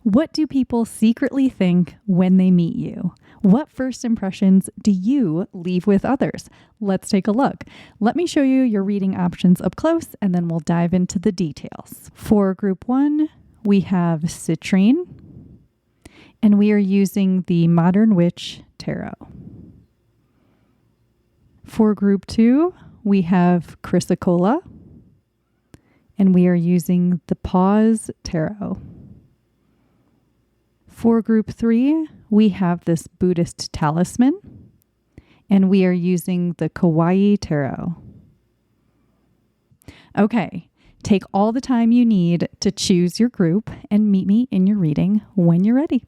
What do people secretly think when they meet you? What first impressions do you leave with others? Let's take a look. Let me show you your reading options up close, and then we'll dive into the details. For group 1, we have citrine, and we are using the Modern Witch Tarot. For group 2, we have chrysocolla, and we are using the Pause Tarot. For group 3, we have this Buddhist talisman, and we are using the Kawaii Tarot. Okay, take all the time you need to choose your group and meet me in your reading when you're ready.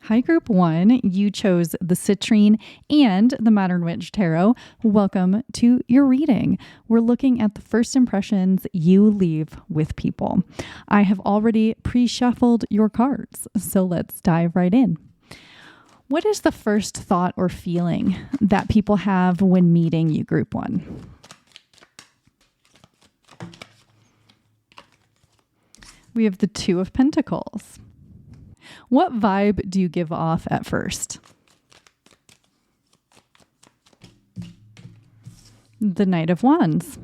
Hi, group 1. You chose the citrine and the Modern Witch Tarot. Welcome to your reading. We're looking at the first impressions you leave with people. I have already pre-shuffled your cards, so let's dive right in. What is the first thought or feeling that people have when meeting you, group 1? We have the Two of Pentacles. What vibe do you give off at first? The Knight of Wands.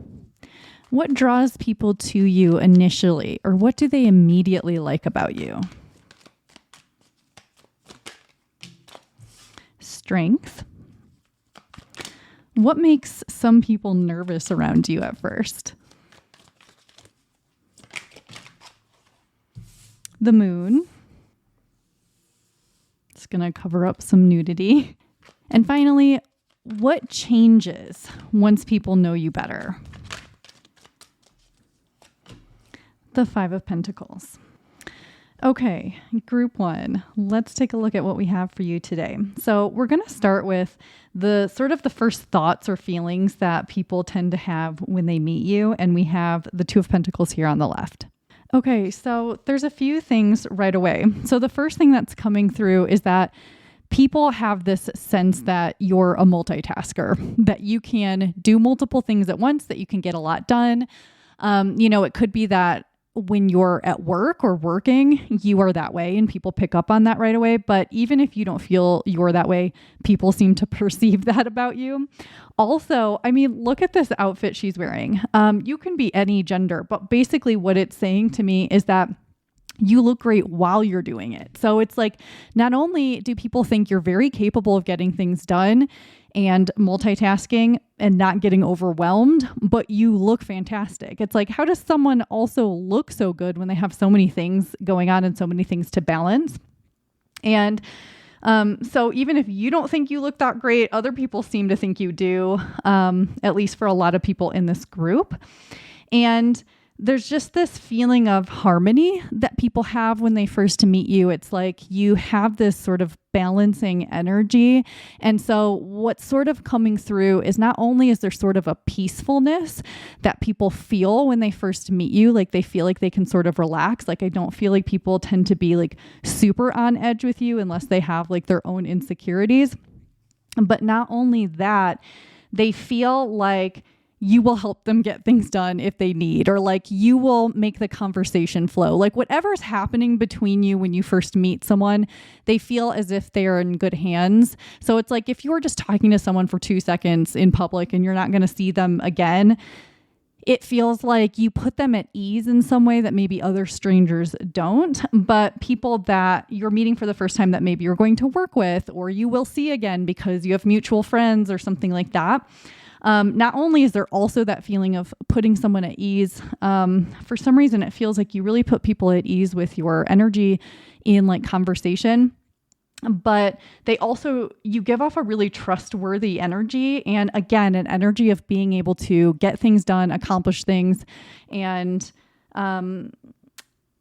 What draws people to you initially, or what do they immediately like about you? Strength. What makes some people nervous around you at first? The Moon. It's going to cover up some nudity. And finally, what changes once people know you better? The Five of Pentacles. Okay, group 1, let's take a look at what we have for you today. So we're going to start with the first thoughts or feelings that people tend to have when they meet you. And we have the Two of Pentacles here on the left. Okay, so there's a few things right away. So the first thing that's coming through is that people have this sense that you're a multitasker, that you can do multiple things at once, that you can get a lot done. It could be that when you're at work or working, you are that way and people pick up on that right away. But even if you don't feel you're that way, people seem to perceive that about you. Also, look at this outfit she's wearing. You can be any gender, but basically what it's saying to me is that you look great while you're doing it. So it's like, not only do people think you're very capable of getting things done and multitasking and not getting overwhelmed, but you look fantastic. It's like, how does someone also look so good when they have so many things going on and so many things to balance? And so even if you don't think you look that great, other people seem to think you do, at least for a lot of people in this group. And there's just this feeling of harmony that people have when they first meet you. It's like you have this sort of balancing energy. And so what's sort of coming through is not only is there sort of a peacefulness that people feel when they first meet you, like they feel like they can sort of relax. Like I don't feel like people tend to be like super on edge with you unless they have like their own insecurities. But not only that, they feel like you will help them get things done if they need, or like you will make the conversation flow. Like whatever's happening between you when you first meet someone, they feel as if they are in good hands. So it's like if you're just talking to someone for 2 seconds in public and you're not going to see them again, it feels like you put them at ease in some way that maybe other strangers don't. But people that you're meeting for the first time that maybe you're going to work with, or you will see again because you have mutual friends or something like that, not only is there also that feeling of putting someone at ease, for some reason it feels like you really put people at ease with your energy in like conversation, but you give off a really trustworthy energy. And again, an energy of being able to get things done, accomplish things, and,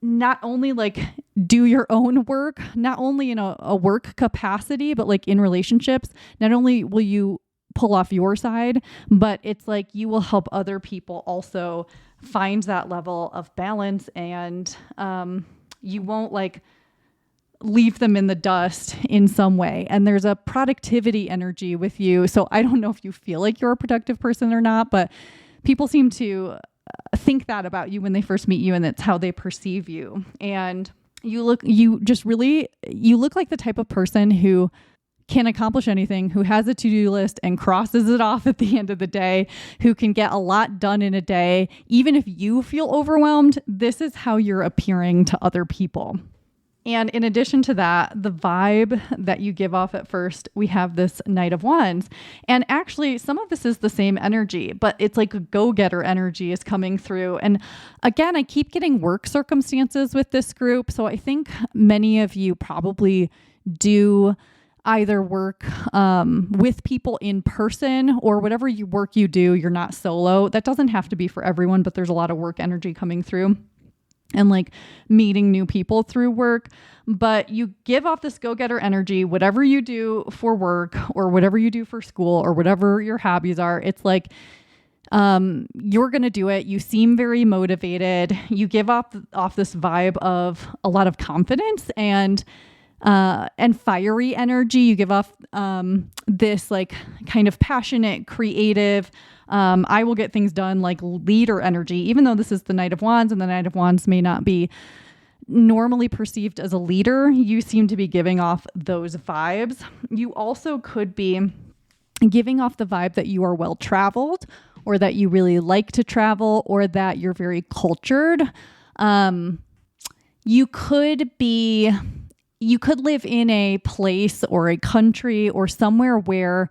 not only like do your own work, not only in a work capacity, but like in relationships, not only will you pull off your side, but it's like you will help other people also find that level of balance, and you won't like leave them in the dust in some way. And there's a productivity energy with you. So I don't know if you feel like you're a productive person or not, but people seem to think that about you when they first meet you, and that's how they perceive you. And You look like the type of person who can accomplish anything, who has a to-do list and crosses it off at the end of the day, who can get a lot done in a day. Even if you feel overwhelmed, this is how you're appearing to other people. And in addition to that, the vibe that you give off at first, we have this Knight of Wands. And actually, some of this is the same energy, but it's like a go-getter energy is coming through. And again, I keep getting work circumstances with this group. So I think many of you probably do either work with people in person, or whatever work you do, you're not solo. That doesn't have to be for everyone, but there's a lot of work energy coming through. And like meeting new people through work, but you give off this go-getter energy, whatever you do for work or whatever you do for school or whatever your hobbies are. It's like, you're going to do it. You seem very motivated. You give off this vibe of a lot of confidence and fiery energy. You give off, this like kind of passionate, creative, I will get things done, like leader energy, even though this is the Knight of Wands, and the Knight of Wands may not be normally perceived as a leader. You seem to be giving off those vibes. You also could be giving off the vibe that you are well-traveled, or that you really like to travel, or that you're very cultured. You could live in a place or a country or somewhere where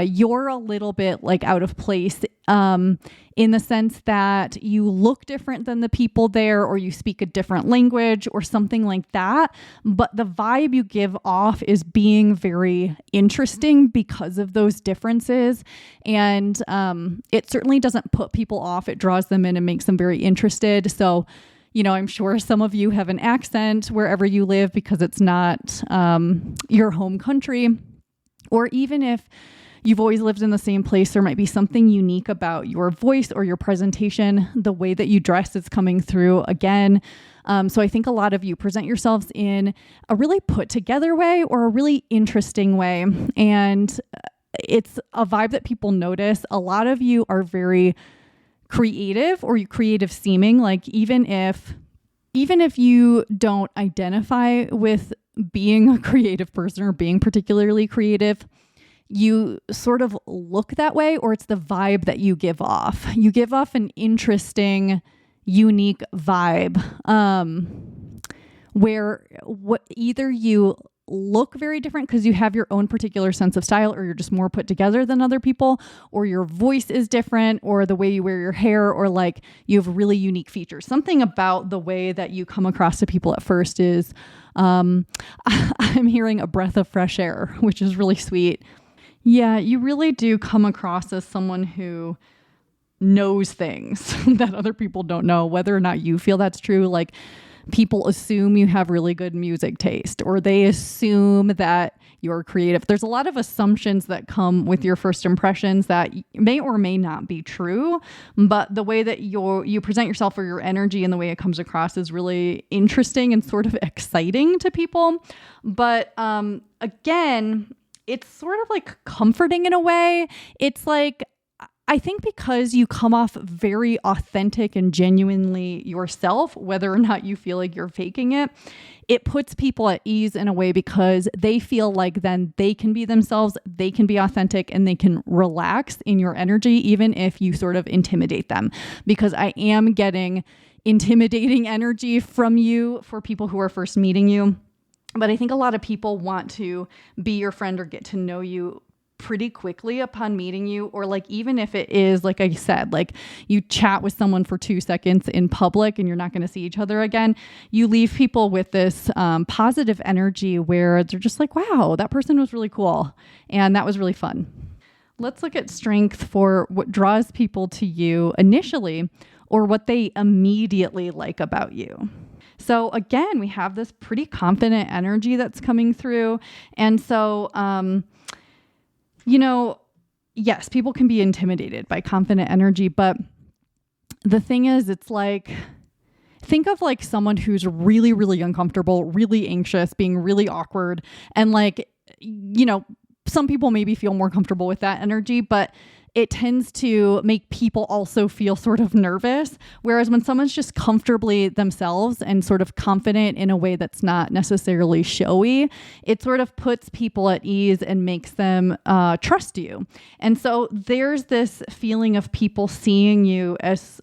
you're a little bit like out of place, in the sense that you look different than the people there, or you speak a different language or something like that. But the vibe you give off is being very interesting because of those differences. And it certainly doesn't put people off. It draws them in and makes them very interested. So, I'm sure some of you have an accent wherever you live because it's not your home country. Or even if you've always lived in the same place, there might be something unique about your voice or your presentation. The way that you dress is coming through again. So I think a lot of you present yourselves in a really put together way or a really interesting way. And it's a vibe that people notice. A lot of you are very creative, or you creative seeming. Like even if you don't identify with being a creative person or being particularly creative, you sort of look that way, or it's the vibe that you give off. You give off an interesting, unique vibe, where either you look very different because you have your own particular sense of style, or you're just more put together than other people, or your voice is different, or the way you wear your hair, or like you have really unique features. Something about the way that you come across to people at first is, I'm hearing a breath of fresh air, which is really sweet. Yeah, you really do come across as someone who knows things that other people don't know, whether or not you feel that's true. Like, people assume you have really good music taste, or they assume that you're creative. There's a lot of assumptions that come with your first impressions that may or may not be true, but the way that you present yourself, or your energy and the way it comes across, is really interesting and sort of exciting to people. But again, it's sort of like comforting in a way. It's like, I think because you come off very authentic and genuinely yourself, whether or not you feel like you're faking it, it puts people at ease in a way, because they feel like then they can be themselves, they can be authentic, and they can relax in your energy, even if you sort of intimidate them. Because I am getting intimidating energy from you for people who are first meeting you. But I think a lot of people want to be your friend or get to know you pretty quickly upon meeting you, or like, even if it is, like I said, like you chat with someone for 2 seconds in public and you're not going to see each other again, you leave people with this positive energy where they're just like, wow, that person was really cool. And that was really fun. Let's look at strength for what draws people to you initially, or what they immediately like about you. So again, we have this pretty confident energy that's coming through. And so, yes, people can be intimidated by confident energy, but the thing is, it's like, think of like someone who's really, really uncomfortable, really anxious, being really awkward. And like, some people maybe feel more comfortable with that energy, but it tends to make people also feel sort of nervous. Whereas when someone's just comfortably themselves and sort of confident in a way that's not necessarily showy, it sort of puts people at ease and makes them trust you. And so there's this feeling of people seeing you as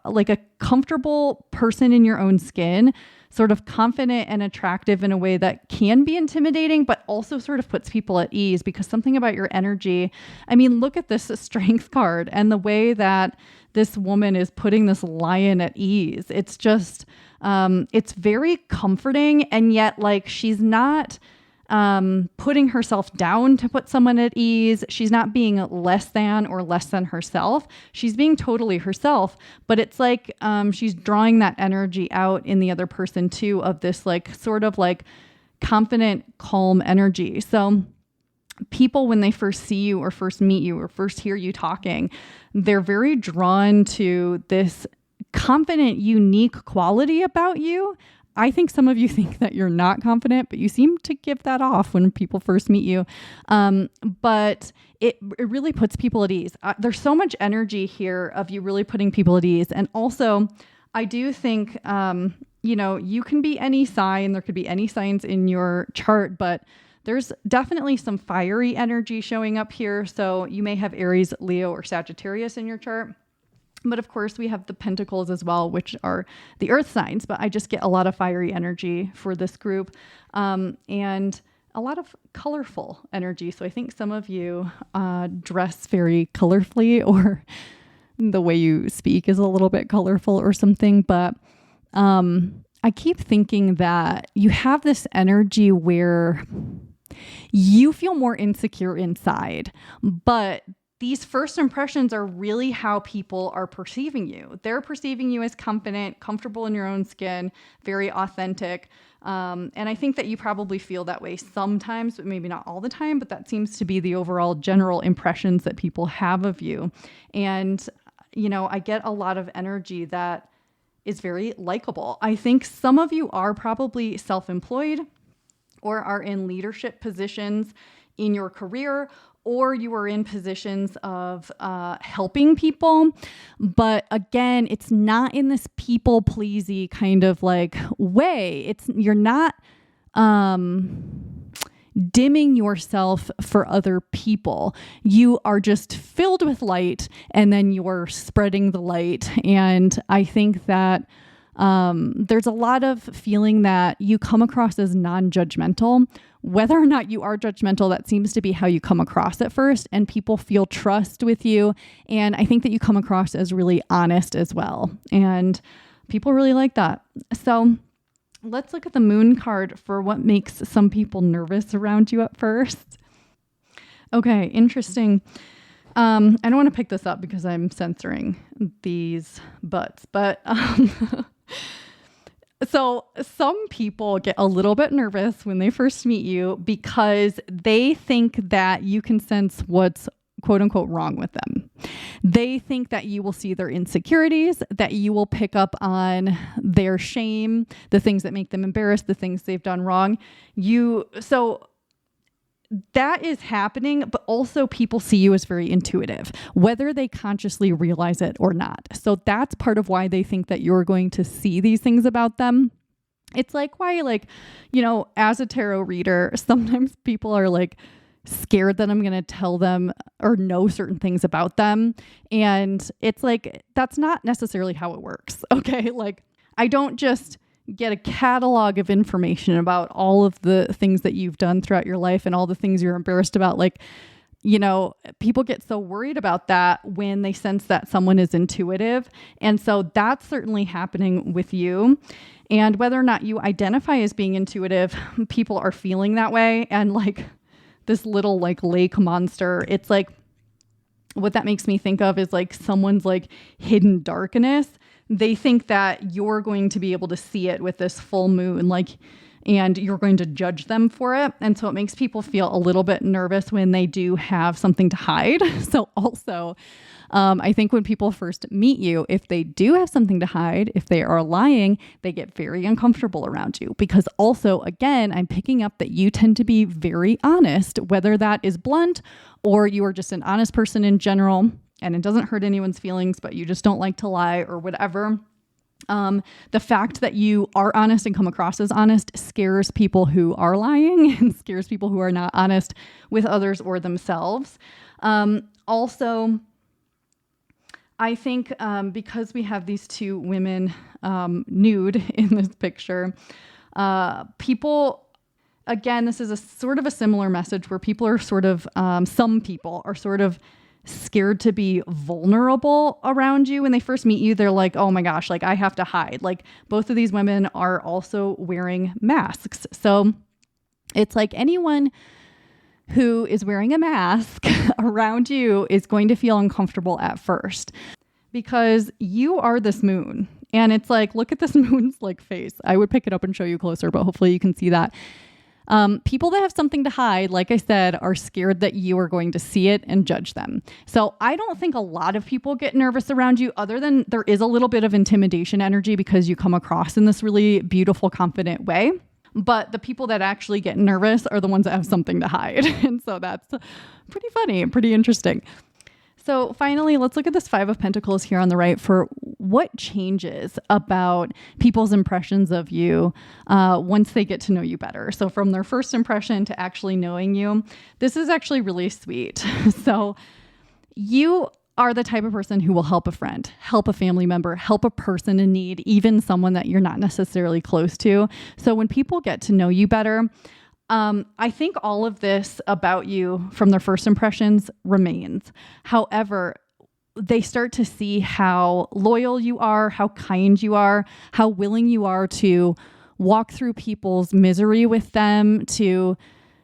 like a comfortable person in your own skin, sort of confident and attractive in a way that can be intimidating, but also sort of puts people at ease because something about your energy. I mean, look at this strength card and the way that this woman is putting this lion at ease. It's just, it's very comforting. And yet, like, she's not putting herself down to put someone at ease. She's not being less than herself. She's being totally herself, but it's like she's drawing that energy out in the other person too, of this like sort of like confident, calm energy. So people, when they first see you or first meet you or first hear you talking, they're very drawn to this confident, unique quality about you. I think some of you think that you're not confident, but you seem to give that off when people first meet you. But it really puts people at ease. There's so much energy here of you really putting people at ease. And also, I do think, you can be any sign. There could be any signs in your chart, but there's definitely some fiery energy showing up here. So you may have Aries, Leo, or Sagittarius in your chart. But of course, we have the pentacles as well, which are the earth signs. But I just get a lot of fiery energy for this group and a lot of colorful energy. So I think some of you dress very colorfully, or the way you speak is a little bit colorful or something. But I keep thinking that you have this energy where you feel more insecure inside, but these first impressions are really how people are perceiving you. They're perceiving you as confident, comfortable in your own skin, very authentic. And I think that you probably feel that way sometimes, but maybe not all the time. But that seems to be the overall general impressions that people have of you. And, I get a lot of energy that is very likable. I think some of you are probably self-employed or are in leadership positions in your career, or you are in positions of helping people. But again, it's not in this people-pleasy kind of like way. You're not dimming yourself for other people. You are just filled with light, and then you're spreading the light. And I think that there's a lot of feeling that you come across as non-judgmental. Whether or not you are judgmental, that seems to be how you come across at first, and people feel trust with you. And I think that you come across as really honest as well. And people really like that. So let's look at the moon card for what makes some people nervous around you at first. Okay, interesting. I don't want to pick this up because I'm censoring these butts, but so some people get a little bit nervous when they first meet you because they think that you can sense what's quote unquote wrong with them. They think that you will see their insecurities, that you will pick up on their shame, the things that make them embarrassed, the things they've done wrong. So that is happening, but also people see you as very intuitive, whether they consciously realize it or not. So that's part of why they think that you're going to see these things about them. It's like why, as a tarot reader, sometimes people are like scared that I'm going to tell them or know certain things about them. And it's like, that's not necessarily how it works. Okay. Like, I don't just get a catalog of information about all of the things that you've done throughout your life and all the things you're embarrassed about. Like, people get so worried about that when they sense that someone is intuitive. And so that's certainly happening with you. And whether or not you identify as being intuitive, people are feeling that way. And like this little like lake monster, it's like, what that makes me think of is like someone's like hidden darkness. They think that you're going to be able to see it with this full moon. Like, and you're going to judge them for it. And so it makes people feel a little bit nervous when they do have something to hide. So also, I think when people first meet you, if they do have something to hide, if they are lying, they get very uncomfortable around you. Because also, again, I'm picking up that you tend to be very honest, whether that is blunt or you are just an honest person in general, and it doesn't hurt anyone's feelings, but you just don't like to lie or whatever. The fact that you are honest and come across as honest scares people who are lying and scares people who are not honest with others or themselves. Also, I think because we have these two women nude in this picture, people, again, this is a sort of a similar message where people are sort of, some people are sort of scared to be vulnerable around you. When they first meet you, they're like, oh my gosh, like I have to hide. Like both of these women are also wearing masks. So it's like anyone who is wearing a mask around you is going to feel uncomfortable at first because you are this moon. And it's like, look at this moon's like face. I would pick it up and show you closer, but hopefully you can see that. People that have something to hide, like I said, are scared that you are going to see it and judge them. So I don't think a lot of people get nervous around you, other than there is a little bit of intimidation energy because you come across in this really beautiful, confident way. But the people that actually get nervous are the ones that have something to hide. And so that's pretty funny and pretty interesting. So finally, let's look at this Five of Pentacles here on the right for what changes about people's impressions of you once they get to know you better. So from their first impression to actually knowing you, this is actually really sweet. So you are the type of person who will help a friend, help a family member, help a person in need, even someone that you're not necessarily close to. So when people get to know you better, I think all of this about you from their first impressions remains. However, they start to see how loyal you are, how kind you are, how willing you are to walk through people's misery with them, to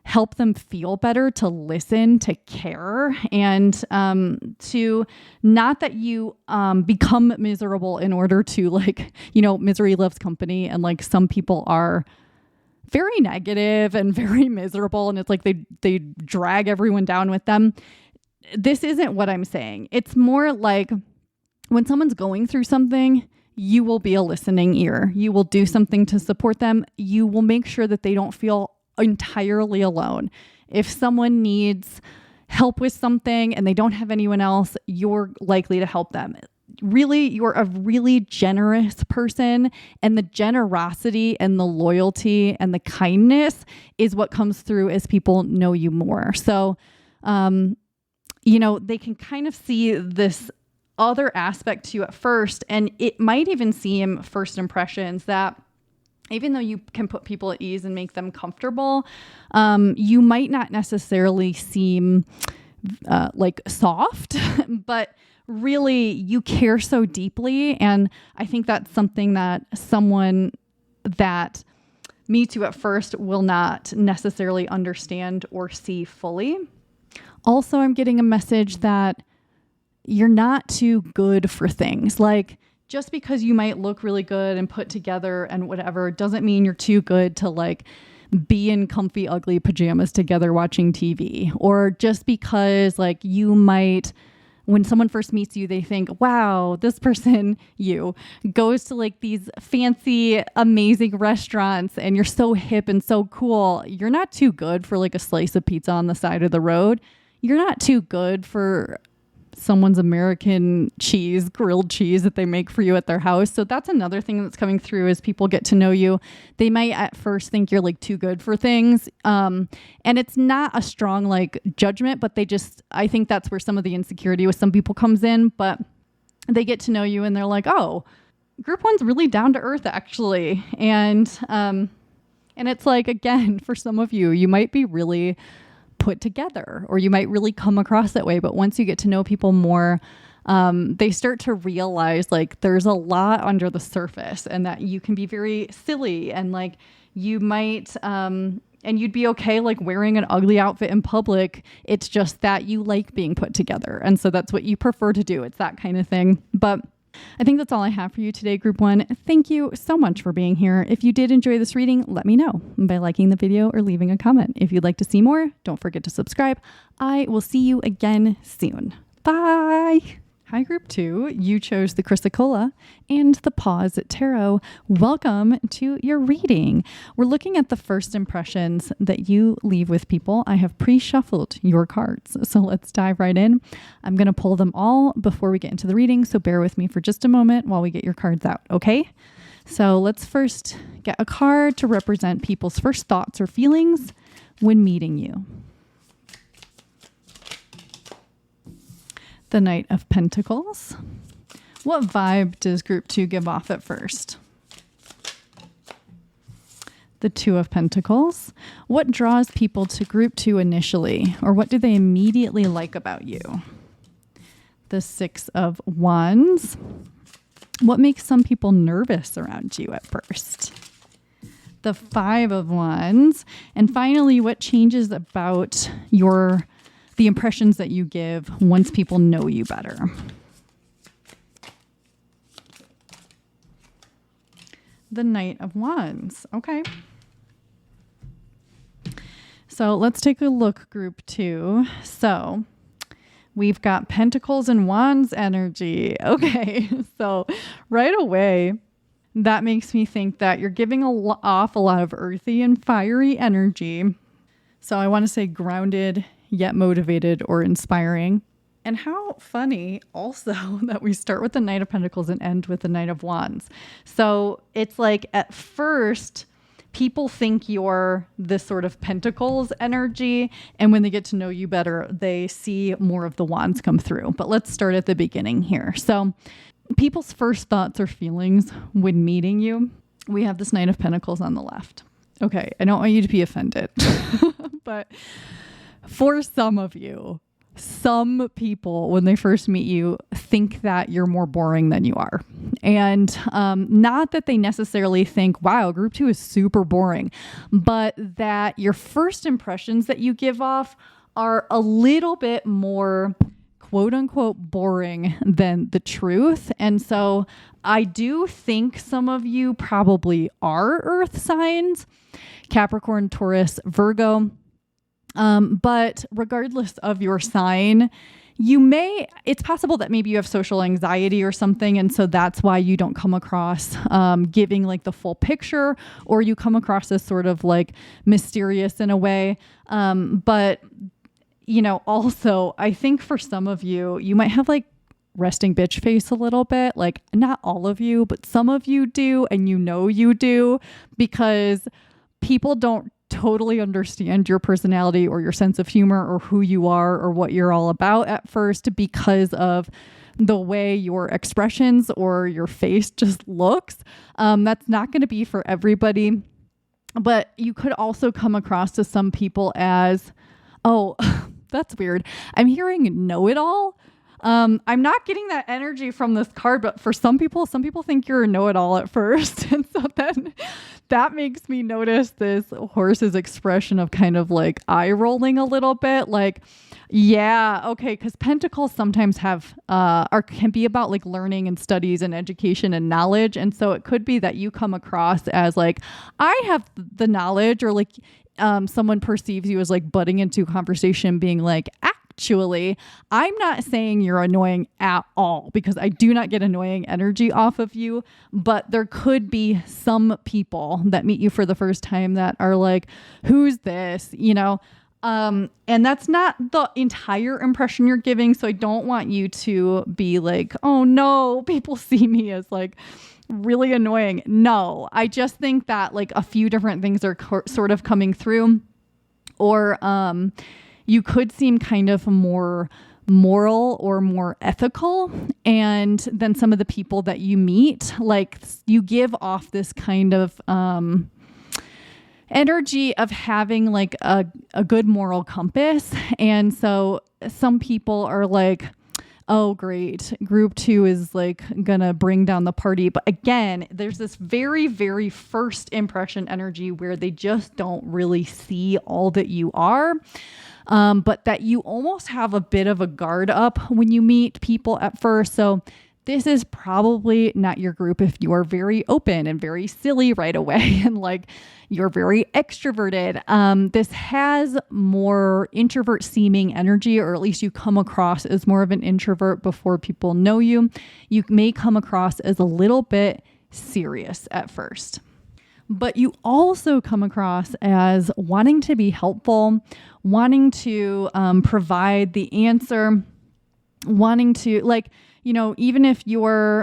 help them feel better, to listen, to care, and to not that you become miserable in order to misery loves company. And like some people are very negative and very miserable, and it's like they drag everyone down with them. This isn't what I'm saying. It's more like when someone's going through something, you will be a listening ear. You will do something to support them. You will make sure that they don't feel entirely alone. If someone needs help with something and they don't have anyone else, you're likely to help them. Really, you're a really generous person, and the generosity and the loyalty and the kindness is what comes through as people know you more. So, they can kind of see this other aspect to you at first, and it might even seem first impressions that even though you can put people at ease and make them comfortable, you might not necessarily seem like soft, but really you care so deeply. And I think that's something that someone that meets you at first will not necessarily understand or see fully. Also, I'm getting a message that you're not too good for things. Like, just because you might look really good and put together and whatever doesn't mean you're too good to like be in comfy, ugly pajamas together watching TV. Or just because like you might, when someone first meets you, they think, wow, this person, you, goes to like these fancy, amazing restaurants and you're so hip and so cool. You're not too good for like a slice of pizza on the side of the road. You're not too good for someone's American cheese, grilled cheese that they make for you at their house. So that's another thing that's coming through as people get to know you. They might at first think you're like too good for things. And it's not a strong like judgment, but I think that's where some of the insecurity with some people comes in, but they get to know you and they're like, oh, group one's really down to earth actually. And it's like, again, for some of you, you might be really put together, or you might really come across that way. But once you get to know people more, they start to realize like there's a lot under the surface and that you can be very silly and like you might, and you'd be okay like wearing an ugly outfit in public. It's just that you like being put together. And so that's what you prefer to do. It's that kind of thing. But I think that's all I have for you today, Group 1. Thank you so much for being here. If you did enjoy this reading, let me know by liking the video or leaving a comment. If you'd like to see more, don't forget to subscribe. I will see you again soon. Bye. Hi, Group 2. You chose the Chrysocolla and the Pause Tarot. Welcome to your reading. We're looking at the first impressions that you leave with people. I have pre-shuffled your cards, so let's dive right in. I'm going to pull them all before we get into the reading, so bear with me for just a moment while we get your cards out, okay? So let's first get a card to represent people's first thoughts or feelings when meeting you. The Knight of Pentacles. What vibe does Group 2 give off at first? The Two of Pentacles. What draws people to Group 2 initially, or what do they immediately like about you? The Six of Wands. What makes some people nervous around you at first? The Five of Wands. And finally, what changes about the impressions that you give once people know you better? The Knight of Wands. Okay. So let's take a look, Group 2. So we've got Pentacles and Wands energy. Okay. So right away, that makes me think that you're giving off a lot of earthy and fiery energy. So I want to say grounded, yet motivated or inspiring. And how funny also that we start with the Knight of Pentacles and end with the Knight of Wands. So it's like at first people think you're this sort of Pentacles energy, and when they get to know you better, they see more of the Wands come through. But let's start at the beginning here. So people's first thoughts or feelings when meeting you, we have this Knight of Pentacles on the left. Okay, I don't want you to be offended, but for some of you, some people, when they first meet you, think that you're more boring than you are. And not that they necessarily think, wow, Group 2 is super boring, but that your first impressions that you give off are a little bit more quote unquote boring than the truth. And so I do think some of you probably are earth signs, Capricorn, Taurus, Virgo. But regardless of your sign, it's possible that maybe you have social anxiety or something. And so that's why you don't come across giving like the full picture, or you come across as sort of like mysterious in a way. But, also I think for some of you, you might have like resting bitch face a little bit. Like not all of you, but some of you do. And you do, because people don't totally understand your personality or your sense of humor or who you are or what you're all about at first, because of the way your expressions or your face just looks. That's not going to be for everybody, but you could also come across to some people as, oh, that's weird, I'm hearing know-it-all. I'm not getting that energy from this card, but for some people think you're a know-it-all at first. And so then that makes me notice this horse's expression of kind of like eye rolling a little bit. Like, yeah, okay. Because Pentacles sometimes can be about like learning and studies and education and knowledge. And so it could be that you come across as like, I have the knowledge, or like someone perceives you as like butting into a conversation, being like, actually, I'm not saying you're annoying at all, because I do not get annoying energy off of you, but there could be some people that meet you for the first time that are like, who's this? And that's not the entire impression you're giving. So I don't want you to be like, oh no, people see me as like really annoying. No, I just think that like a few different things are sort of coming through, or, you could seem kind of more moral or more ethical. And then some of the people that you meet, like you give off this kind of energy of having like a good moral compass. And so some people are like, oh, great, Group 2 is like gonna bring down the party. But again, there's this very, very first impression energy where they just don't really see all that you are. But that you almost have a bit of a guard up when you meet people at first. So this is probably not your group if you are very open and very silly right away and like you're very extroverted. This has more introvert seeming energy, or at least you come across as more of an introvert before people know you. You may come across as a little bit serious at first. But you also come across as wanting to be helpful, wanting to provide the answer, wanting to like, you know, even if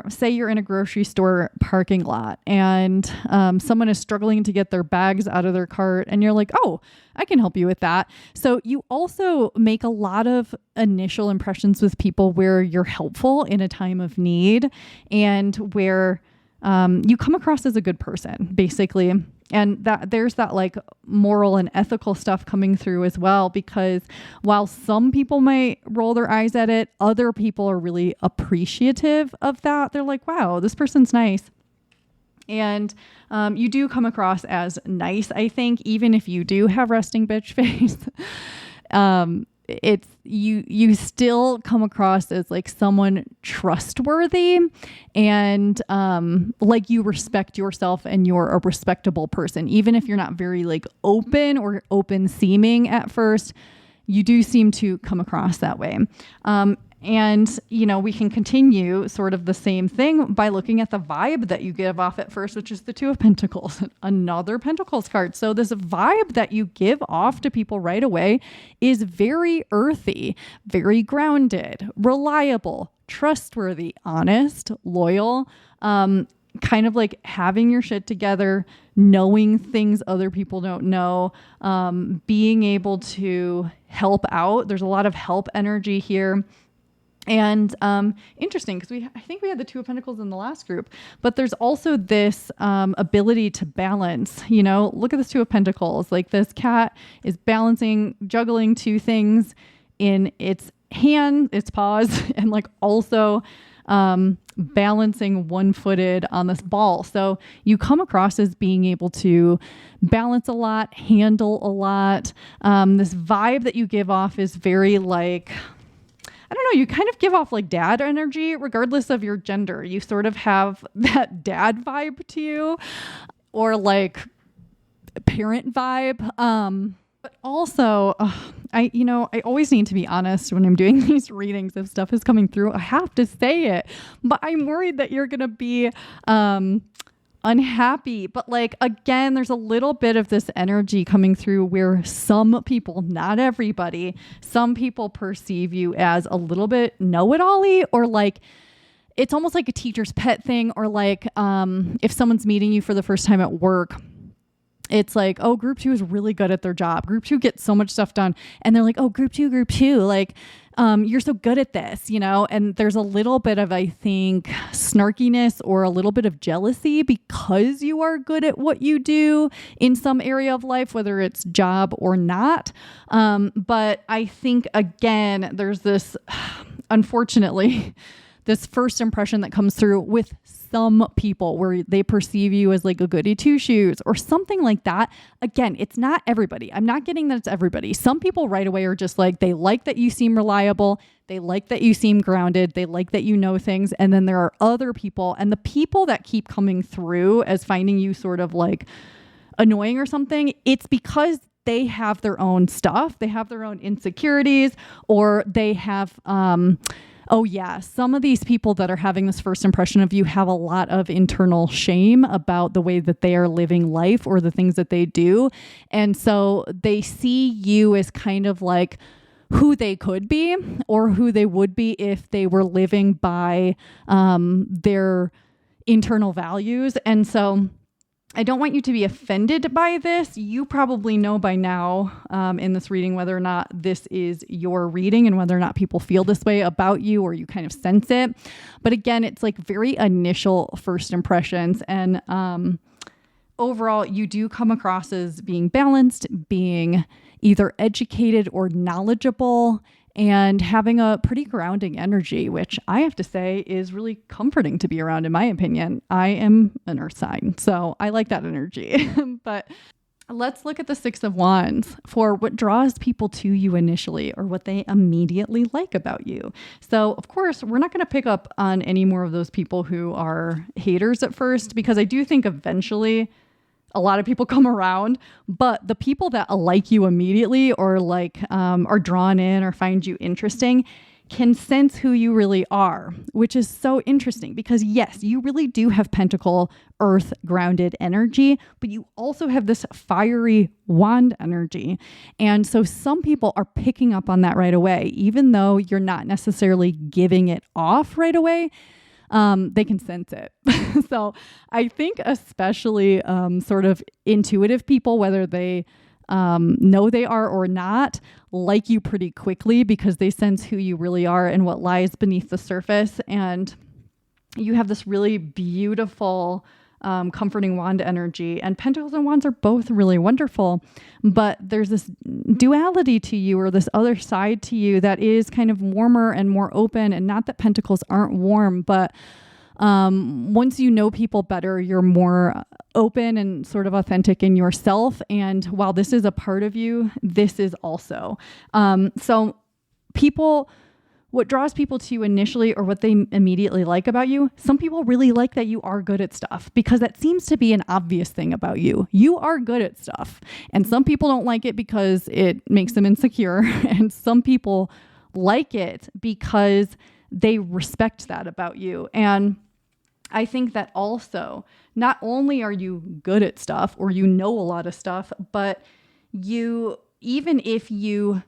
say you're in a grocery store parking lot and someone is struggling to get their bags out of their cart and you're like, oh, I can help you with that. So you also make a lot of initial impressions with people where you're helpful in a time of need and where you come across as a good person, basically. And that there's that like moral and ethical stuff coming through as well, because while some people might roll their eyes at it, other people are really appreciative of that. They're like, wow, this person's nice. And you do come across as nice, I think, even if you do have resting bitch face. It's you still come across as like someone trustworthy and like you respect yourself and you're a respectable person, even if you're not very like open or open seeming at first. You do seem to come across that way. And, you know, we can continue sort of the same thing by looking at the vibe that you give off at first, which is the Two of Pentacles, another Pentacles card. So this vibe that you give off to people right away is very earthy, very grounded, reliable, trustworthy, honest, loyal, kind of like having your shit together, knowing things other people don't know, being able to help out. There's a lot of help energy here. And interesting, because I think we had the Two of Pentacles in the last group, but there's also this ability to balance. You know, look at this Two of Pentacles. Like this cat is juggling two things in its hand, its paws, and like also balancing one-footed on this ball. So you come across as being able to balance a lot, handle a lot. This vibe that you give off is very like, I don't know, you kind of give off like dad energy regardless of your gender. You sort of have that dad vibe to you, or like parent vibe. But also, I always need to be honest when I'm doing these readings. If stuff is coming through, I have to say it. But I'm worried that you're going to be unhappy. But like, again, there's a little bit of this energy coming through where some people, not everybody, some people perceive you as a little bit know-it-all-y, or like it's almost like a teacher's pet thing, or like if someone's meeting you for the first time at work, it's like, oh, group 2 is really good at their job. Group 2 gets so much stuff done. And they're like, oh, group 2, like, you're so good at this, you know? And there's a little bit of, I think, snarkiness or a little bit of jealousy because you are good at what you do in some area of life, whether it's job or not. But I think, again, there's this, unfortunately, this first impression that comes through with some people where they perceive you as like a goody two shoes or something like that. Again, it's not everybody. I'm not getting that it's everybody. Some people right away are just like, they like that you seem reliable. They like that you seem grounded. They like that you know things. And then there are other people, and the people that keep coming through as finding you sort of like annoying or something, it's because they have their own stuff. They have their own insecurities, or they have, oh yeah, some of these people that are having this first impression of you have a lot of internal shame about the way that they are living life or the things that they do. And so they see you as kind of like who they could be or who they would be if they were living by their internal values. And so I don't want you to be offended by this. You probably know by now in this reading whether or not this is your reading and whether or not people feel this way about you or you kind of sense it. But again, it's like very initial first impressions. And overall, you do come across as being balanced, being either educated or knowledgeable, and having a pretty grounding energy, which I have to say is really comforting to be around, in my opinion. I am an earth sign, so I like that energy. But let's look at the Six of Wands for what draws people to you initially or what they immediately like about you. So, of course, we're not going to pick up on any more of those people who are haters at first, because I do think eventually a lot of people come around, but the people that like you immediately or are drawn in or find you interesting can sense who you really are, which is so interesting because yes, you really do have pentacle, earth, grounded energy, but you also have this fiery wand energy. And so some people are picking up on that right away, even though you're not necessarily giving it off right away. They can sense it. So I think especially sort of intuitive people, whether they know they are or not, like you pretty quickly because they sense who you really are and what lies beneath the surface. And you have this really beautiful, comforting wand energy. And pentacles and wands are both really wonderful, but there's this duality to you or this other side to you that is kind of warmer and more open. And not that pentacles aren't warm, but once you know people better, you're more open and sort of authentic in yourself. And while this is a part of you, this is also. So what draws people to you initially or what they immediately like about you, some people really like that you are good at stuff because that seems to be an obvious thing about you. You are good at stuff. And some people don't like it because it makes them insecure. And some people like it because they respect that about you. And I think that also, not only are you good at stuff or you know a lot of stuff, but even if you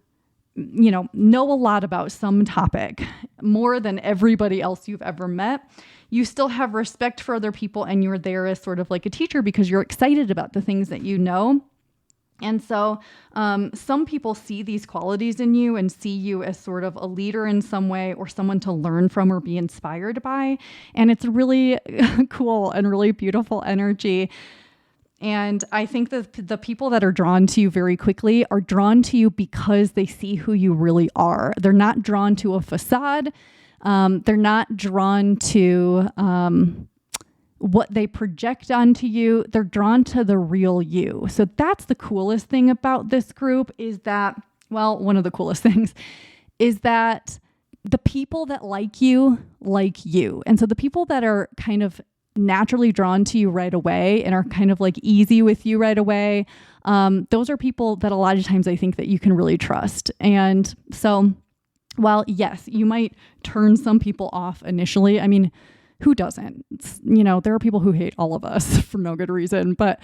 know a lot about some topic, more than everybody else you've ever met, you still have respect for other people and you're there as sort of like a teacher because you're excited about the things that you know. And so some people see these qualities in you and see you as sort of a leader in some way or someone to learn from or be inspired by. And it's really cool and really beautiful energy. And I think that the people that are drawn to you very quickly are drawn to you because they see who you really are. They're not drawn to a facade. They're not drawn to what they project onto you. They're drawn to the real you. So that's the coolest thing about this group is that, well, one of the coolest things is that the people that like you. And so the people that are kind of naturally drawn to you right away and are kind of like easy with you right away, those are people that a lot of times I think that you can really trust. And so while yes, you might turn some people off initially, I mean, who doesn't? There are people who hate all of us for no good reason, but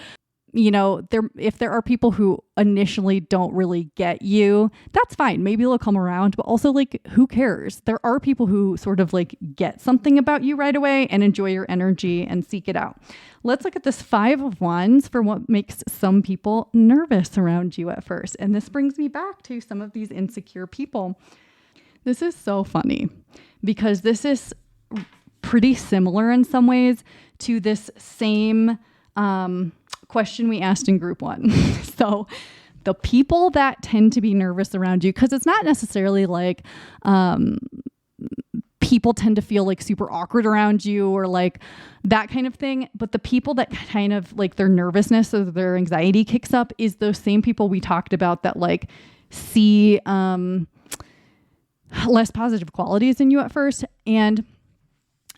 if there are people who initially don't really get you, that's fine. Maybe they'll come around, but also who cares? There are people who sort of get something about you right away and enjoy your energy and seek it out. Let's look at this Five of Wands for what makes some people nervous around you at first. And this brings me back to some of these insecure people. This is so funny because this is pretty similar in some ways to this same question we asked in group 1. So the people that tend to be nervous around you, because it's not necessarily people tend to feel super awkward around you or that kind of thing, but the people that kind of their nervousness or their anxiety kicks up is those same people we talked about that see less positive qualities in you at first. And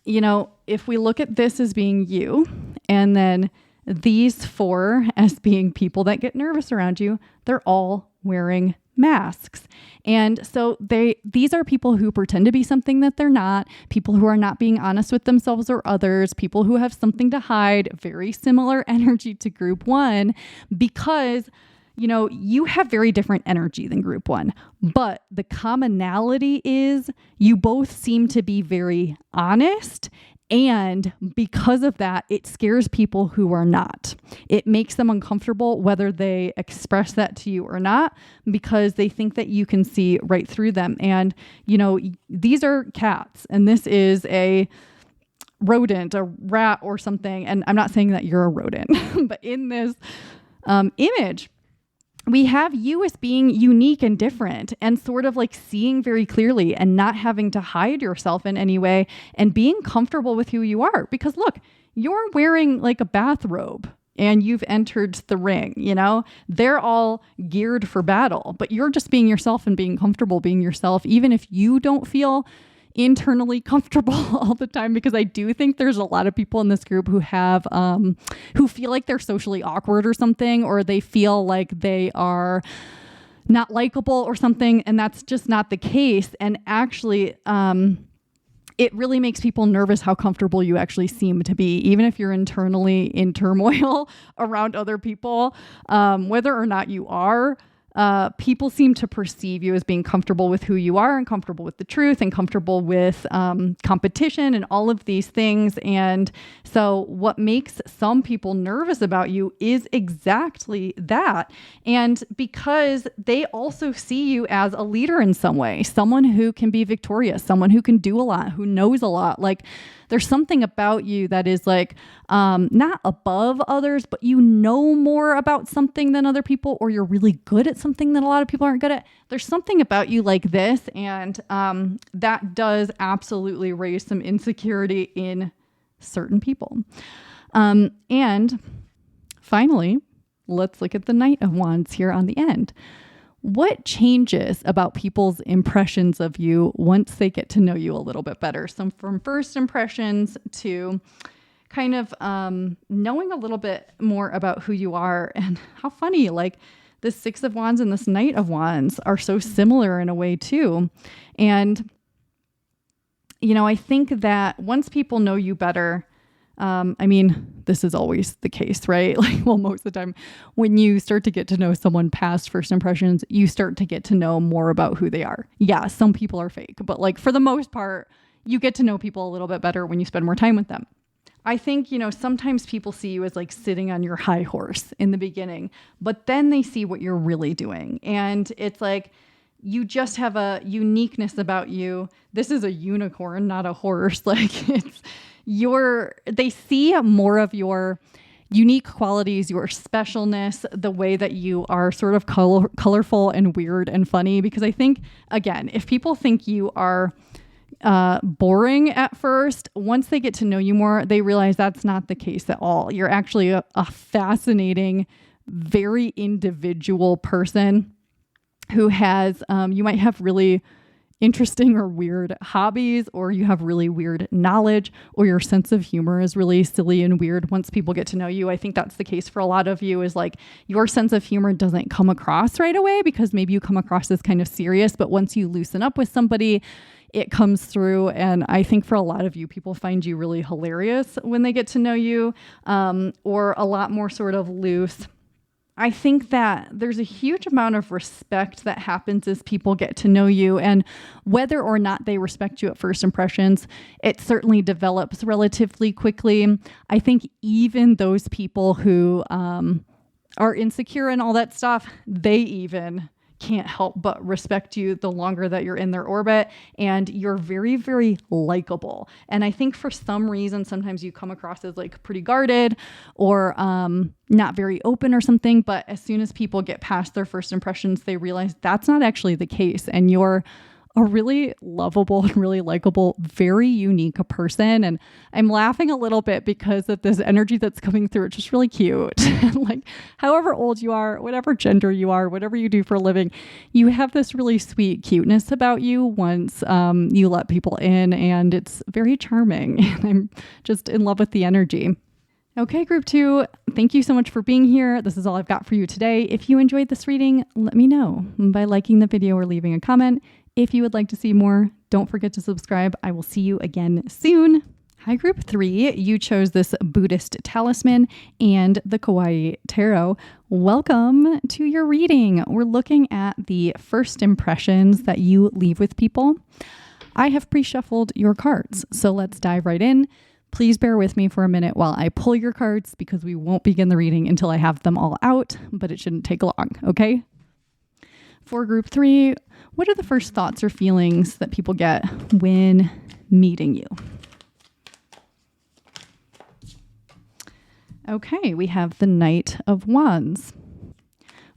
if we look at this as being you and then these 4 as being people that get nervous around you, they're all wearing masks. And so these are people who pretend to be something that they're not, people who are not being honest with themselves or others, people who have something to hide, very similar energy to group 1 because you have very different energy than group 1, but the commonality is you both seem to be very honest. And because of that, it scares people who are not. It makes them uncomfortable whether they express that to you or not, because they think that you can see right through them. And, these are cats and this is a rodent, a rat or something. And I'm not saying that you're a rodent, but in this image, we have you as being unique and different and sort of seeing very clearly and not having to hide yourself in any way and being comfortable with who you are. Because look, you're wearing a bathrobe. and you've entered the ring. They're all geared for battle, but you're just being yourself and being comfortable being yourself, even if you don't feel internally comfortable all the time, because I do think there's a lot of people in this group who have who feel like they're socially awkward or something, or they feel like they are not likable or something, and that's just not the case. And actually it really makes people nervous how comfortable you actually seem to be, even if you're internally in turmoil around other people, whether or not you are. People seem to perceive you as being comfortable with who you are and comfortable with the truth and comfortable with competition and all of these things. And so what makes some people nervous about you is exactly that. And because they also see you as a leader in some way, someone who can be victorious, someone who can do a lot, who knows a lot. Like, there's something about you that is like not above others, but you know more about something than other people, or you're really good at something that a lot of people aren't good at. There's something about you like this, and that does absolutely raise some insecurity in certain people. And finally, let's look at the Knight of Wands here on the end. What changes about people's impressions of you once they get to know you a little bit better? So from first impressions to kind of knowing a little bit more about who you are. And how funny, like the Six of Wands and this Knight of Wands are so similar in a way too. And, I think that once people know you better, this is always the case, right? Most of the time when you start to get to know someone past first impressions, you start to get to know more about who they are. Yeah, some people are fake, but for the most part, you get to know people a little bit better when you spend more time with them. I think, sometimes people see you as sitting on your high horse in the beginning, but then they see what you're really doing. And it's you just have a uniqueness about you. This is a unicorn, not a horse. They see more of your unique qualities, your specialness, the way that you are sort of colorful and weird and funny. Because I think, again, if people think you are boring at first, once they get to know you more, they realize that's not the case at all. You're actually a fascinating, very individual person who has, you might have really interesting or weird hobbies, or you have really weird knowledge, or your sense of humor is really silly and weird. Once people get to know you, I think that's the case for a lot of you, is your sense of humor doesn't come across right away because maybe you come across as kind of serious, but once you loosen up with somebody, it comes through. And I think for a lot of you, people find you really hilarious when they get to know you, or a lot more sort of loose. I think that there's a huge amount of respect that happens as people get to know you, and whether or not they respect you at first impressions, it certainly develops relatively quickly. I think even those people who are insecure and all that stuff, they even can't help but respect you the longer that you're in their orbit, and you're very, very likable. And I think for some reason, sometimes you come across as pretty guarded or not very open or something, but as soon as people get past their first impressions, they realize that's not actually the case. And you're a really lovable and really likable, very unique person. And I'm laughing a little bit because of this energy that's coming through. It's just really cute. However old you are, whatever gender you are, whatever you do for a living, you have this really sweet cuteness about you once you let people in, and it's very charming. And I'm just in love with the energy. Okay, group 2, thank you so much for being here. This is all I've got for you today. If you enjoyed this reading, let me know by liking the video or leaving a comment. If you would like to see more, don't forget to subscribe. I will see you again soon. Hi, group 3. You chose this Buddhist talisman and the Kawaii Tarot. Welcome to your reading. We're looking at the first impressions that you leave with people. I have pre-shuffled your cards, so let's dive right in. Please bear with me for a minute while I pull your cards, because we won't begin the reading until I have them all out, but it shouldn't take long, okay? For group 3, what are the first thoughts or feelings that people get when meeting you? Okay, we have the Knight of Wands.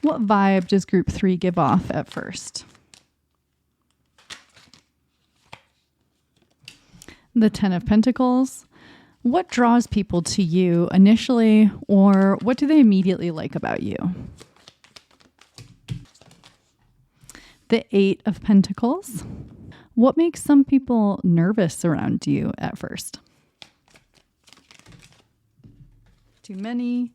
What vibe does group 3 give off at first? The Ten of Pentacles. What draws people to you initially, or what do they immediately like about you? The Eight of Pentacles. What makes some people nervous around you at first? Too many.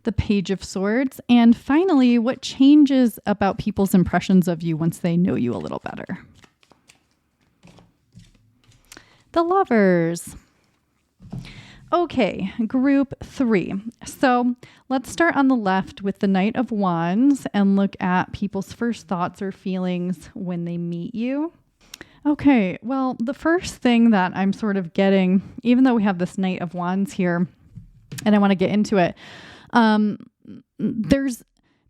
The Page of Swords. And finally, what changes about people's impressions of you once they know you a little better? The Lovers. Okay, group 3. So let's start on the left with the Knight of Wands and look at people's first thoughts or feelings when they meet you. Okay, well, the first thing that I'm sort of getting, even though we have this Knight of Wands here, and I want to get into it,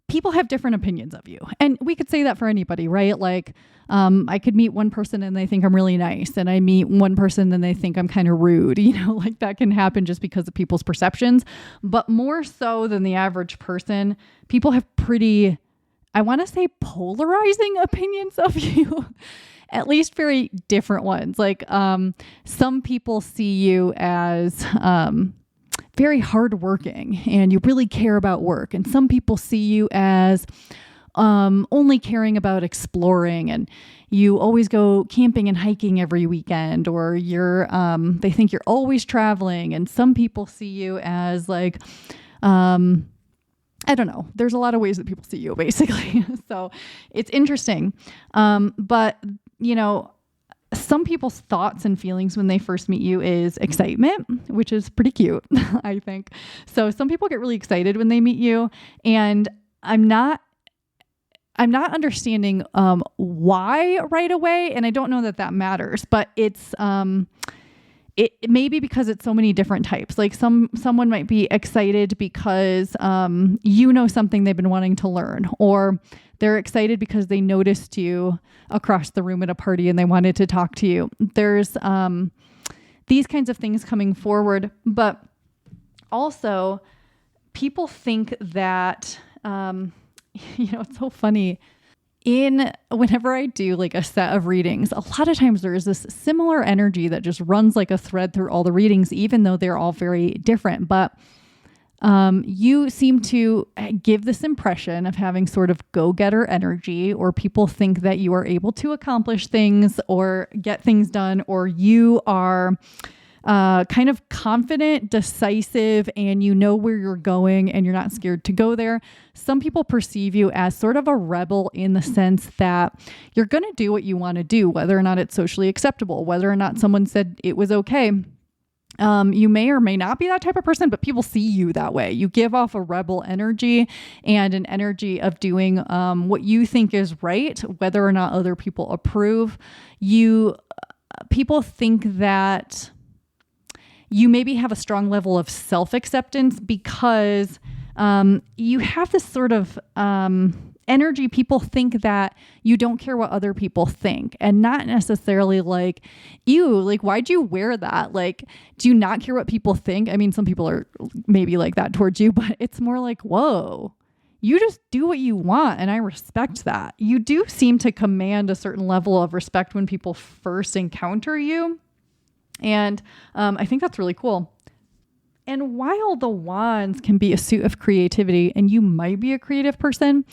people have different opinions of you. And we could say that for anybody, right? Like, I could meet one person and they think I'm really nice, and I meet one person and they think I'm kind of rude, like that can happen just because of people's perceptions. But more so than the average person, people have pretty, I want to say, polarizing opinions of you. At least very different ones. Like, some people see you as, very hardworking and you really care about work. And some people see you as only caring about exploring, and you always go camping and hiking every weekend, or they think you're always traveling. And some people see you as like, I don't know. There's a lot of ways that people see you, basically. So it's interesting. But some people's thoughts and feelings when they first meet you is excitement, which is pretty cute, I think. So some people get really excited when they meet you, and I'm not understanding why right away, and I don't know that matters, but it's it may be because it's so many different types. Like someone might be excited because something they've been wanting to learn, or they're excited because they noticed you across the room at a party and they wanted to talk to you. There's these kinds of things coming forward, but also people think that, it's so funny. Whenever I do like a set of readings, a lot of times there is this similar energy that just runs like a thread through all the readings, even though they're all very different. But you seem to give this impression of having sort of go-getter energy, or people think that you are able to accomplish things or get things done, or you are kind of confident, decisive, and you know where you're going and you're not scared to go there. Some people perceive you as sort of a rebel in the sense that you're going to do what you want to do, whether or not it's socially acceptable, whether or not someone said it was okay. You may or may not be that type of person, but people see you that way. You give off a rebel energy and an energy of doing what you think is right, whether or not other people approve. People think that you maybe have a strong level of self-acceptance because you have this sort of energy. People think that you don't care what other people think, and not necessarily like, ew, like, why'd you wear that? Like, do you not care what people think? I mean, some people are maybe like that towards you, but it's more like, whoa, you just do what you want. And I respect that. You do seem to command a certain level of respect when people first encounter you. And I think that's really cool. And while the wands can be a suit of creativity, and you might be a creative person,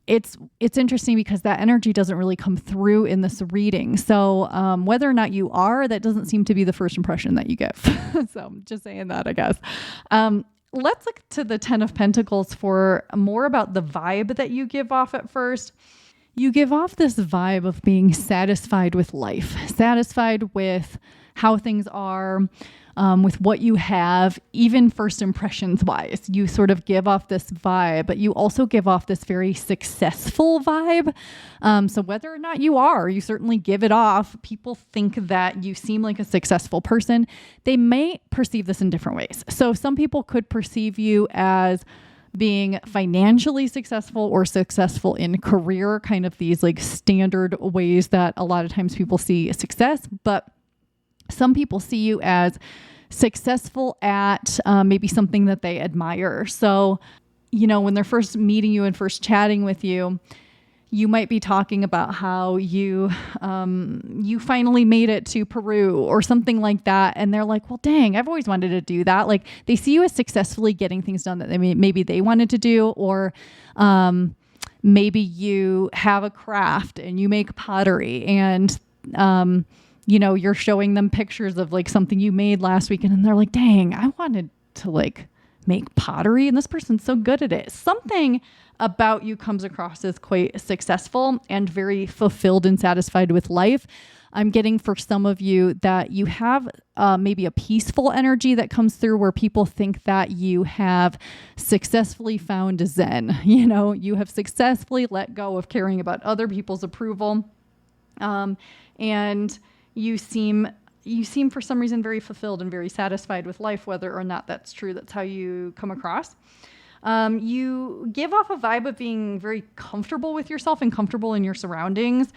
it's interesting because that energy doesn't really come through in this reading. So whether or not you are, that doesn't seem to be the first impression that you give. So I'm just saying that, I guess. Let's look to the 10 of Pentacles for more about the vibe that you give off at first. You give off this vibe of being satisfied with life, satisfied with how things are, with what you have, even first impressions wise. You sort of give off this vibe, but you also give off this very successful vibe. So whether or not you are, you certainly give it off. People think that you seem like a successful person. They may perceive this in different ways. So some people could perceive you as being financially successful or successful in career, kind of these like standard ways that a lot of times people see success. But some people see you as successful at maybe something that they admire. So, when they're first meeting you and first chatting with you, you might be talking about how you finally made it to Peru or something like that. And they're like, well, dang, I've always wanted to do that. Like they see you as successfully getting things done that maybe they wanted to do, or maybe you have a craft and you make pottery, and you're showing them pictures of like something you made last weekend, and they're like, dang, I wanted to like make pottery and this person's so good at it. Something about you comes across as quite successful and very fulfilled and satisfied with life. I'm getting for some of you that you have maybe a peaceful energy that comes through where people think that you have successfully found Zen. You have successfully let go of caring about other people's approval. And you seem for some reason very fulfilled and very satisfied with life, whether or not that's true. That's how you come across. You give off a vibe of being very comfortable with yourself and comfortable in your surroundings.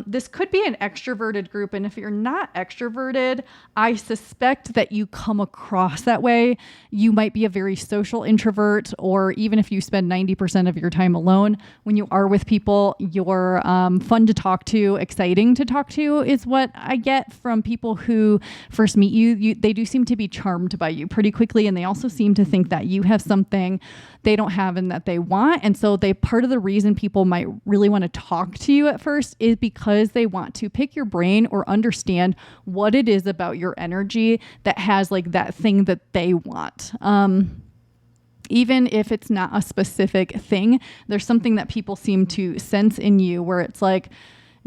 This could be an extroverted group. And if you're not extroverted, I suspect that you come across that way. You might be a very social introvert, or even if you spend 90% of your time alone, when you are with people, you're fun to talk to, exciting to talk to is what I get from people who first meet you. They do seem to be charmed by you pretty quickly. And they also seem to think that you have something they don't have and that they want. And so part of the reason people might really want to talk to you at first is because they want to pick your brain or understand what it is about your energy that has like that thing that they want. Even if it's not a specific thing, there's something that people seem to sense in you where it's like,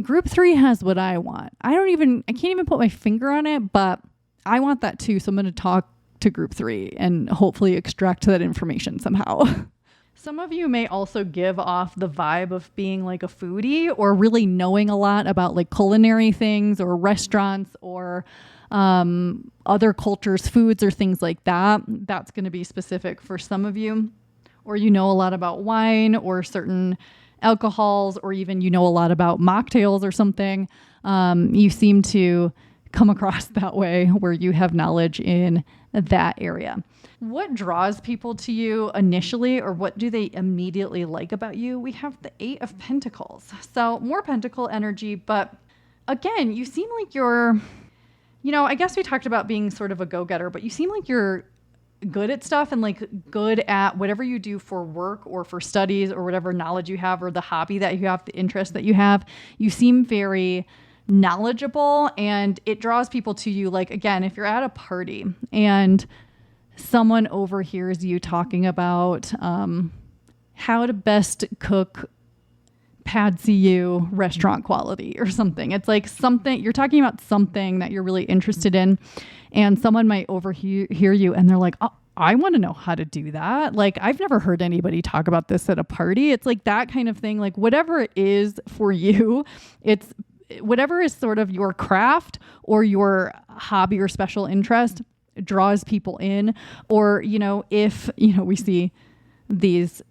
group 3 has what I want. I can't even put my finger on it, but I want that too. So I'm going to talk to group 3 and hopefully extract that information somehow. Some of you may also give off the vibe of being like a foodie or really knowing a lot about like culinary things or restaurants or other cultures, foods or things like that. That's going to be specific for some of you. Or you know a lot about wine or certain alcohols, or even you know a lot about mocktails or something. You seem to come across that way where you have knowledge in that area. What draws people to you initially, or what do they immediately like about you? We have the 8 of Pentacles. So more pentacle energy, but again, you seem like you're, I guess we talked about being sort of a go-getter, but you seem like you're good at stuff and like good at whatever you do for work or for studies or whatever knowledge you have or the hobby that you have, the interest that you have. You seem very knowledgeable, and it draws people to you. Like, again, if you're at a party and someone overhears you talking about how to best cook pad CU restaurant quality or something, it's like something you're talking about, something that you're really interested in, and someone might overhear you and they're like, oh, I want to know how to do that. Like, I've never heard anybody talk about this at a party. It's like that kind of thing. Like, whatever it is for you, it's whatever is sort of your craft or your hobby or special interest draws people in. Or, if, we see these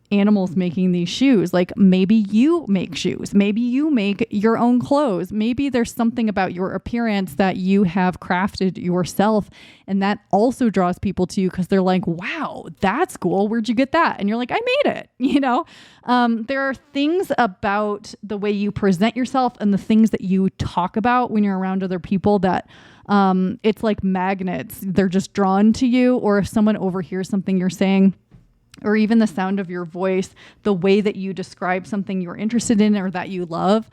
animals making these shoes, like maybe you make shoes, maybe you make your own clothes, maybe there's something about your appearance that you have crafted yourself, and that also draws people to you because they're like, wow, that's cool, where'd you get that? And you're like, I made it. There are things about the way you present yourself and the things that you talk about when you're around other people that it's like magnets. They're just drawn to you. Or if someone overhears something you're saying, or even the sound of your voice, the way that you describe something you're interested in or that you love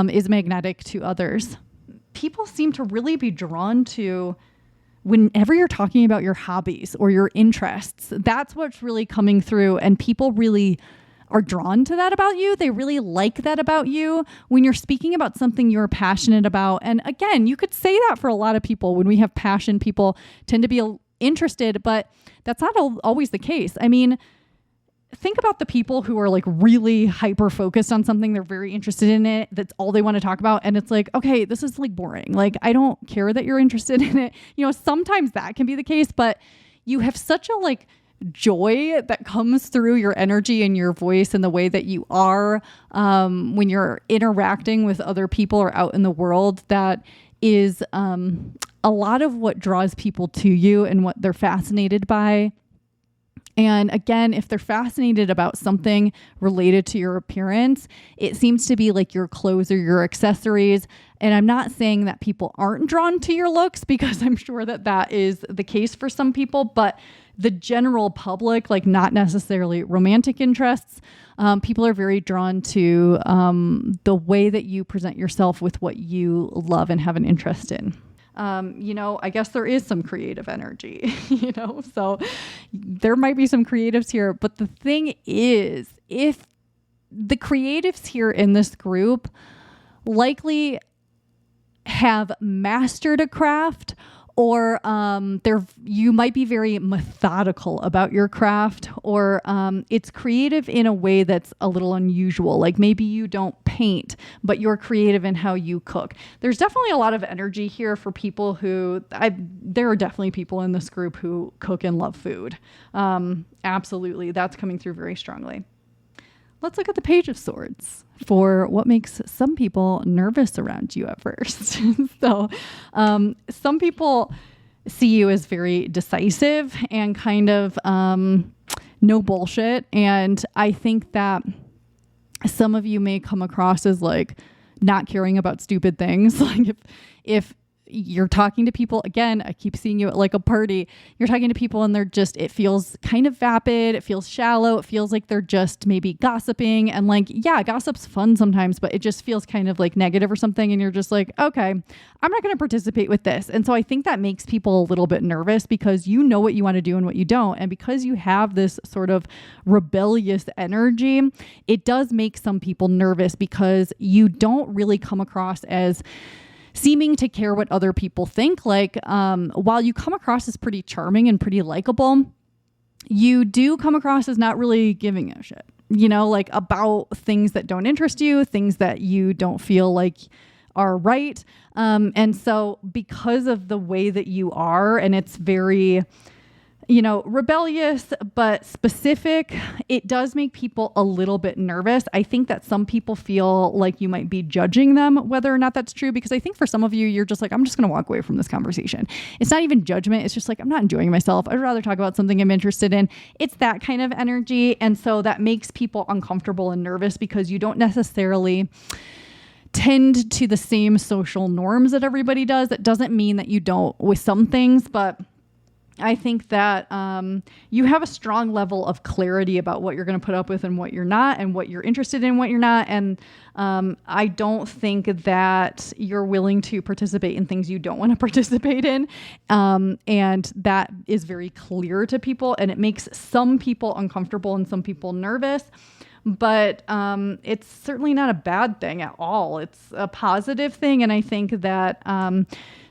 is magnetic to others. People seem to really be drawn to whenever you're talking about your hobbies or your interests. That's what's really coming through, and people really are drawn to that about you. They really like that about you when you're speaking about something you're passionate about. And again, you could say that for a lot of people. When we have passion, people tend to be interested, but that's not always the case. I mean, think about the people who are like really hyper focused on something. They're very interested in it. That's all they want to talk about. And it's like, okay, this is like boring. Like, I don't care that you're interested in it. Sometimes that can be the case, but you have such a like joy that comes through your energy and your voice and the way that you are when you're interacting with other people or out in the world. That is a lot of what draws people to you and what they're fascinated by. And again, if they're fascinated about something related to your appearance, it seems to be like your clothes or your accessories. And I'm not saying that people aren't drawn to your looks, because I'm sure that that is the case for some people, but the general public, like not necessarily romantic interests, people are very drawn to the way that you present yourself with what you love and have an interest in. I guess there is some creative energy, so there might be some creatives here. But the thing is, if the creatives here in this group likely have mastered a craft, or you might be very methodical about your craft, or it's creative in a way that's a little unusual. Like maybe you don't paint, but you're creative in how you cook. There's definitely a lot of energy here for people there are definitely people in this group who cook and love food. Absolutely. That's coming through very strongly. Let's look at the Page of Swords for what makes some people nervous around you at first. So some people see you as very decisive and kind of no bullshit. And I think that some of you may come across as like not caring about stupid things. Like if you're talking to people, again, I keep seeing you at like a party, you're talking to people and it feels kind of vapid. It feels shallow. It feels like they're just maybe gossiping, and like, yeah, gossip's fun sometimes, but it just feels kind of like negative or something. And you're just like, okay, I'm not going to participate with this. And so I think that makes people a little bit nervous, because you know what you want to do and what you don't. And because you have this sort of rebellious energy, it does make some people nervous, because you don't really come across as seeming to care what other people think. Like, while you come across as pretty charming and pretty likable, you do come across as not really giving a shit, like about things that don't interest you, things that you don't feel like are right. And so because of the way that you are, and it's very, rebellious, but specific, it does make people a little bit nervous. I think that some people feel like you might be judging them, whether or not that's true, because I think for some of you, you're just like, I'm just going to walk away from this conversation. It's not even judgment. It's just like, I'm not enjoying myself. I'd rather talk about something I'm interested in. It's that kind of energy. And so that makes people uncomfortable and nervous, because you don't necessarily tend to the same social norms that everybody does. That doesn't mean that you don't with some things, but I think that you have a strong level of clarity about what you're going to put up with and what you're not, and what you're interested in and what you're not. And I don't think that you're willing to participate in things you don't want to participate in. And that is very clear to people, and it makes some people uncomfortable and some people nervous. But it's certainly not a bad thing at all. It's a positive thing. And I think that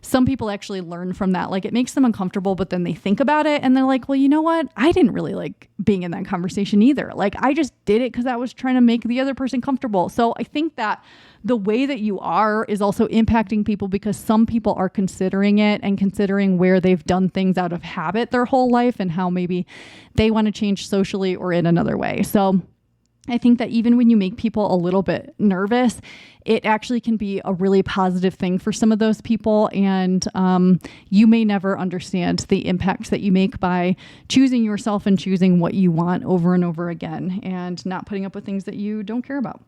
some people actually learn from that. Like, it makes them uncomfortable, but then they think about it and they're like, well, you know what? I didn't really like being in that conversation either. Like, I just did it because I was trying to make the other person comfortable. So I think that the way that you are is also impacting people, because some people are considering it and considering where they've done things out of habit their whole life and how maybe they want to change socially or in another way. So I think that even when you make people a little bit nervous, it actually can be a really positive thing for some of those people. And you may never understand the impact that you make by choosing yourself and choosing what you want over and over again, and not putting up with things that you don't care about.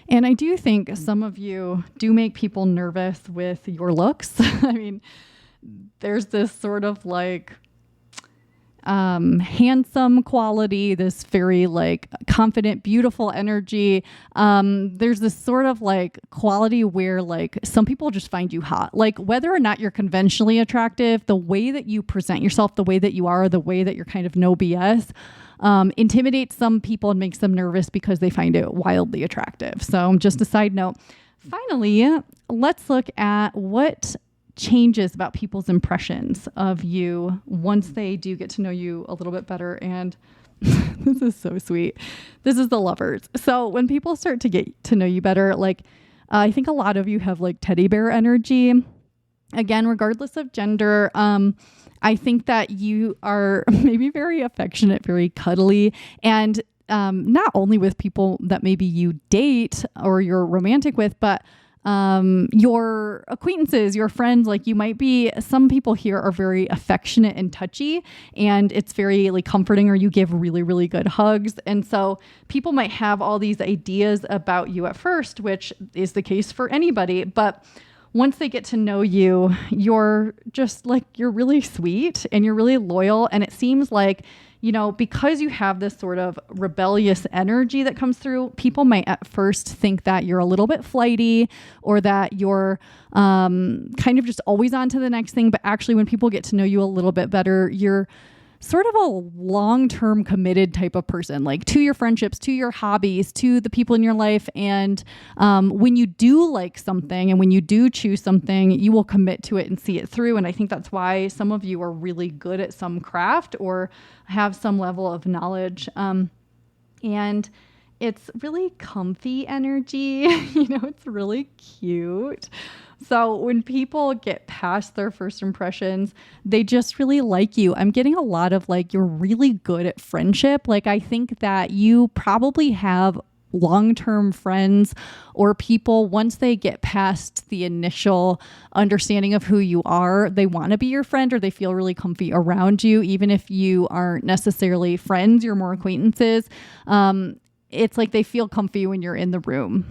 And I do think some of you do make people nervous with your looks. I mean, there's this sort of like handsome quality, this very like confident, beautiful energy. There's this sort of like quality where like some people just find you hot. Like, whether or not you're conventionally attractive, the way that you present yourself, the way that you are, the way that you're kind of no BS, intimidates some people and makes them nervous because they find it wildly attractive. So just a side note. Finally, let's look at what changes about people's impressions of you once they do get to know you a little bit better. And this is so sweet. This is the Lovers. So when people start to get to know you better, like I think a lot of you have like teddy bear energy. Again, regardless of gender, I think that you are maybe very affectionate, very cuddly, and not only with people that maybe you date or you're romantic with, but your acquaintances, your friends. Like you might be, some people here are very affectionate and touchy, and it's very like comforting, or you give really, really good hugs. And so people might have all these ideas about you at first, which is the case for anybody. But once they get to know you, you're just like, you're really sweet and you're really loyal. And it seems like, you know, because you have this sort of rebellious energy that comes through, people might at first think that you're a little bit flighty, or that you're kind of just always on to the next thing. But actually, when people get to know you a little bit better, you're sort of a long-term committed type of person, like to your friendships, to your hobbies, to the people in your life. And when you do like something and when you do choose something, you will commit to it and see it through. And I think that's why some of you are really good at some craft or have some level of knowledge. And it's really comfy energy. You know, it's really cute. So when people get past their first impressions, they just really like you. I'm getting a lot of like, you're really good at friendship. Like, I think that you probably have long-term friends or people, once they get past the initial understanding of who you are, they want to be your friend, or they feel really comfy around you. Even if you aren't necessarily friends, you're more acquaintances. It's like they feel comfy when you're in the room.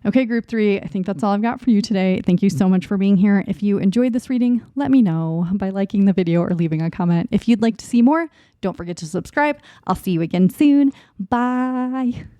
Okay, group 3, I think that's all I've got for you today. Thank you so much for being here. If you enjoyed this reading, let me know by liking the video or leaving a comment. If you'd like to see more, don't forget to subscribe. I'll see you again soon. Bye.